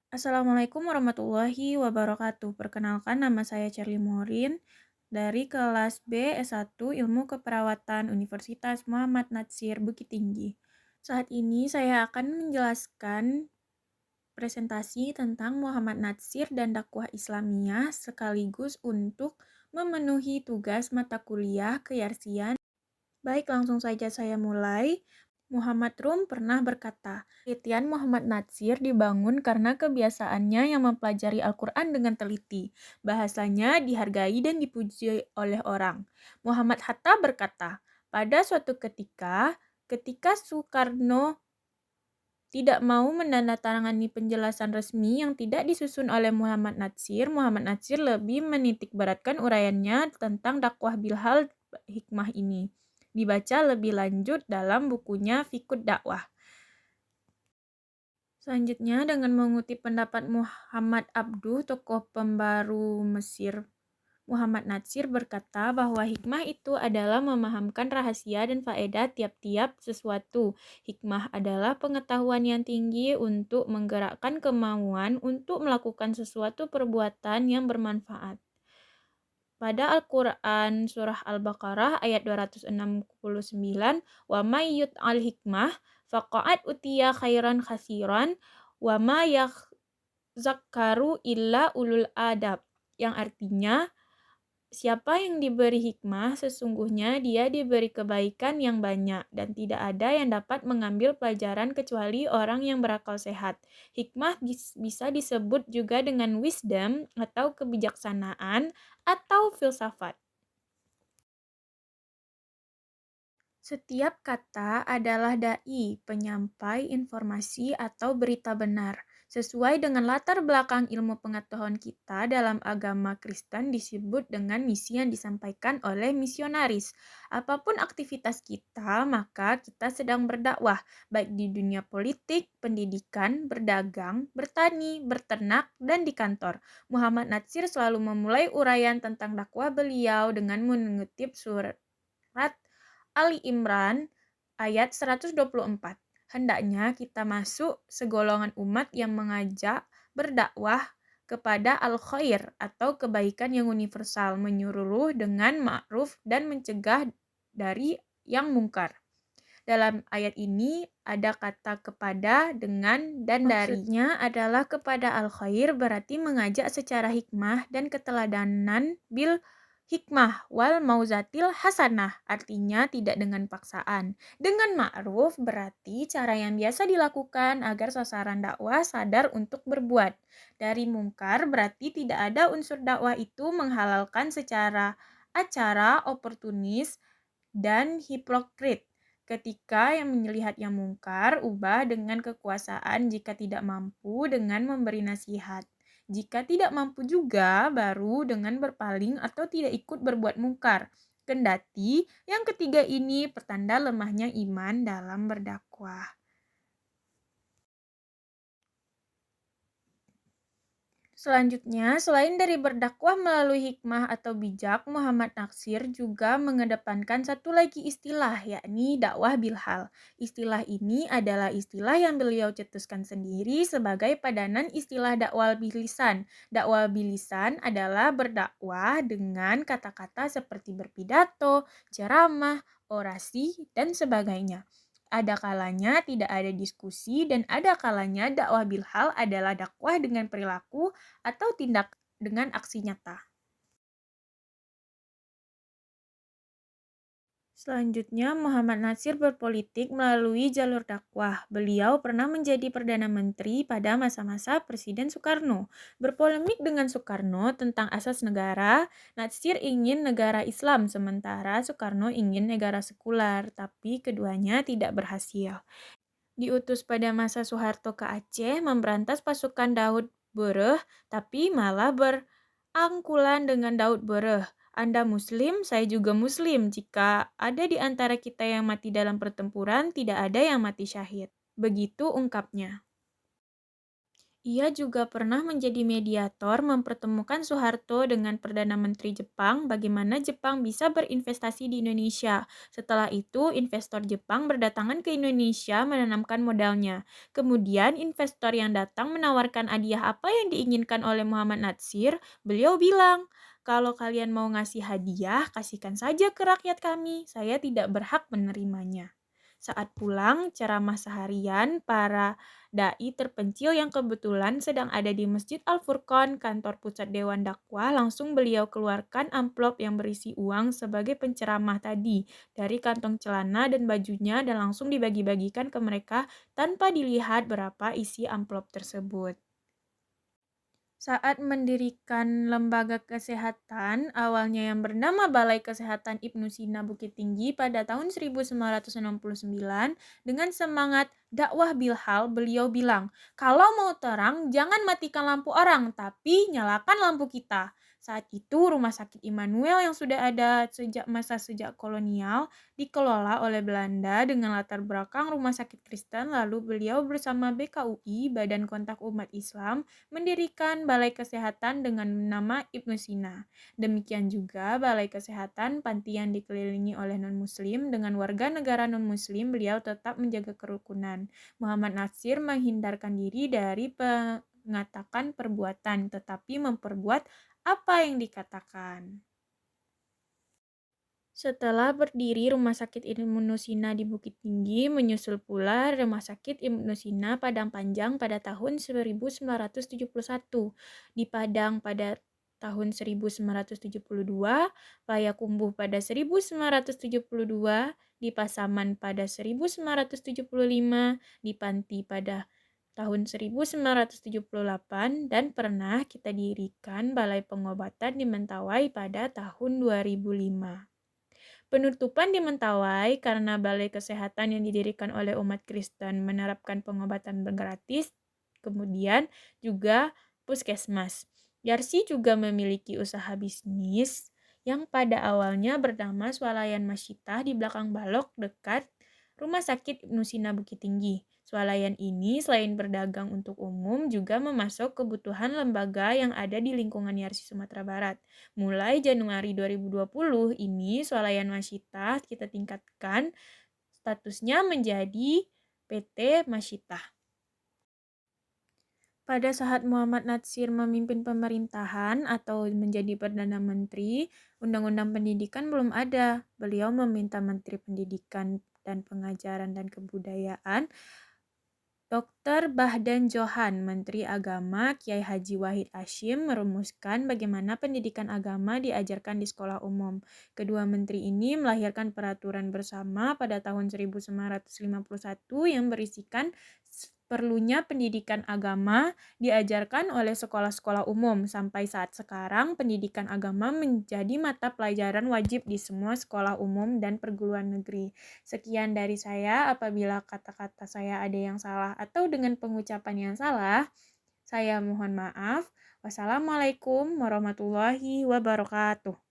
Assalamualaikum warahmatullahi wabarakatuh. Perkenalkan nama saya Cherly Morin dari kelas B S1 Ilmu Keperawatan Universitas Muhammad Natsir Bukit Tinggi. Saat ini saya akan menjelaskan presentasi tentang Muhammad Natsir dan dakwah Islamiyah sekaligus untuk memenuhi tugas mata kuliah keyaksian. Baik, langsung saja saya mulai. Muhammad Rum pernah berkata, penelitian Muhammad Natsir dibangun karena kebiasaannya yang mempelajari Al-Quran dengan teliti. Bahasanya dihargai dan dipuji oleh orang. Muhammad Hatta berkata, pada suatu ketika Soekarno tidak mau menandatangani penjelasan resmi yang tidak disusun oleh Muhammad Natsir lebih menitikberatkan uraiannya tentang dakwah bilhal hikmah ini. Dibaca lebih lanjut dalam bukunya Fiqhud Dakwah. Selanjutnya dengan mengutip pendapat Muhammad Abduh, tokoh pembaru Mesir, Muhammad Natsir berkata bahwa hikmah itu adalah memahamkan rahasia dan faedah tiap-tiap sesuatu. Hikmah adalah pengetahuan yang tinggi untuk menggerakkan kemauan untuk melakukan sesuatu perbuatan yang bermanfaat. Pada Al-Quran Surah Al-Baqarah ayat 269, wa may yut'al hikmah faqa'at utiya khairan khasiran wa ma yazakkaru illa ulul adab, yang artinya siapa yang diberi hikmah, sesungguhnya dia diberi kebaikan yang banyak, dan tidak ada yang dapat mengambil pelajaran kecuali orang yang berakal sehat. Hikmah bisa disebut juga dengan wisdom atau kebijaksanaan atau filsafat. Setiap kata adalah dai, penyampai informasi atau berita benar. Sesuai dengan latar belakang ilmu pengetahuan kita dalam agama Kristen disebut dengan misi yang disampaikan oleh misionaris. Apapun aktivitas kita, maka kita sedang berdakwah, baik di dunia politik, pendidikan, berdagang, bertani, berternak, dan di kantor. Muhammad Natsir selalu memulai uraian tentang dakwah beliau dengan mengutip surat Ali Imran ayat 124. Hendaknya kita masuk segolongan umat yang mengajak berdakwah kepada al-khair atau kebaikan yang universal, menyuruh dengan ma'ruf dan mencegah dari yang mungkar. Dalam ayat ini ada kata kepada, dengan, dan dari. Maksudnya adalah kepada al-khair berarti mengajak secara hikmah dan keteladanan bil hikmah wal mauzatil hasanah, artinya tidak dengan paksaan. Dengan ma'ruf berarti cara yang biasa dilakukan agar sasaran dakwah sadar untuk berbuat. Dari mungkar berarti tidak ada unsur dakwah itu menghalalkan secara acara, oportunis, dan hipokrit. Ketika yang melihat yang mungkar, ubah dengan kekuasaan jika tidak mampu dengan memberi nasihat. Jika tidak mampu juga, baru dengan berpaling atau tidak ikut berbuat mungkar. Kendati yang ketiga ini pertanda lemahnya iman dalam berdakwah. Selanjutnya, selain dari berdakwah melalui hikmah atau bijak, Muhammad Natsir juga mengedepankan satu lagi istilah, yakni dakwah bilhal. Istilah ini adalah istilah yang beliau cetuskan sendiri sebagai padanan istilah dakwah bilisan. Dakwah bilisan adalah berdakwah dengan kata-kata seperti berpidato, ceramah, orasi, dan sebagainya. Ada kalanya tidak ada diskusi dan ada kalanya dakwah bilhal adalah dakwah dengan perilaku atau tindak dengan aksi nyata. Selanjutnya, Muhammad Natsir berpolitik melalui jalur dakwah. Beliau pernah menjadi Perdana Menteri pada masa-masa Presiden Soekarno. Berpolemik dengan Soekarno tentang asas negara, Natsir ingin negara Islam, sementara Soekarno ingin negara sekular, tapi keduanya tidak berhasil. Diutus pada masa Soeharto ke Aceh memberantas pasukan Daud Bereh, tapi malah berangkulan dengan Daud Bereh. Anda Muslim, saya juga Muslim. Jika ada di antara kita yang mati dalam pertempuran, tidak ada yang mati syahid. Begitu ungkapnya. Ia juga pernah menjadi mediator mempertemukan Soeharto dengan Perdana Menteri Jepang bagaimana Jepang bisa berinvestasi di Indonesia. Setelah itu, investor Jepang berdatangan ke Indonesia menanamkan modalnya. Kemudian, investor yang datang menawarkan hadiah apa yang diinginkan oleh Muhammad Natsir. Beliau bilang, kalau kalian mau ngasih hadiah, kasihkan saja ke rakyat kami. Saya tidak berhak menerimanya. Saat pulang, ceramah seharian para dai terpencil yang kebetulan sedang ada di Masjid Al-Furqon, kantor pusat Dewan Dakwah, langsung beliau keluarkan amplop yang berisi uang sebagai penceramah tadi dari kantong celana dan bajunya dan langsung dibagi-bagikan ke mereka tanpa dilihat berapa isi amplop tersebut. Saat mendirikan lembaga kesehatan, awalnya yang bernama Balai Kesehatan Ibnu Sina Bukit Tinggi pada tahun 1969, dengan semangat dakwah bilhal, beliau bilang, kalau mau terang, jangan matikan lampu orang, tapi nyalakan lampu kita. Saat itu, Rumah Sakit Immanuel yang sudah ada sejak kolonial dikelola oleh Belanda dengan latar belakang rumah sakit Kristen, lalu beliau bersama BKUI, Badan Kontak Umat Islam, mendirikan Balai Kesehatan dengan nama Ibnu Sina. Demikian juga Balai Kesehatan panti yang dikelilingi oleh non-muslim dengan warga negara non-muslim, beliau tetap menjaga kerukunan. Muhammad Natsir menghindarkan diri dari mengatakan perbuatan, tetapi memperbuat apa yang dikatakan. Setelah berdiri Rumah Sakit Ibnu Sina di Bukit Tinggi, menyusul pula Rumah Sakit Ibnu Sina Padang Panjang pada tahun 1971. Di Padang pada tahun 1972, Payakumbuh pada 1972, di Pasaman pada 1975, di Panti pada tahun 1978, dan pernah kita dirikan Balai Pengobatan di Mentawai pada tahun 2005. Penutupan di Mentawai karena Balai Kesehatan yang didirikan oleh umat Kristen menerapkan pengobatan gratis, kemudian juga puskesmas. Yarsi juga memiliki usaha bisnis yang pada awalnya bernama Swalayan Masyitah di belakang Balok dekat Rumah Sakit Ibnu Sina Bukit Tinggi. Swalayan ini selain berdagang untuk umum juga memasok kebutuhan lembaga yang ada di lingkungan Yarsi Sumatera Barat. Mulai Januari 2020 ini Swalayan Masyitah kita tingkatkan statusnya menjadi PT Masyitah. Pada saat Muhammad Natsir memimpin pemerintahan atau menjadi Perdana Menteri, Undang-Undang Pendidikan belum ada. Beliau meminta Menteri Pendidikan dan Pengajaran dan Kebudayaan Dr. Bahdan Johan, Menteri Agama Kiai Haji Wahid Hasyim merumuskan bagaimana pendidikan agama diajarkan di sekolah umum. Kedua menteri ini melahirkan peraturan bersama pada tahun 1951 yang berisikan perlunya pendidikan agama diajarkan oleh sekolah-sekolah umum. Sampai saat sekarang, pendidikan agama menjadi mata pelajaran wajib di semua sekolah umum dan perguruan negeri. Sekian dari saya, apabila kata-kata saya ada yang salah atau dengan pengucapan yang salah, saya mohon maaf. Wassalamualaikum warahmatullahi wabarakatuh.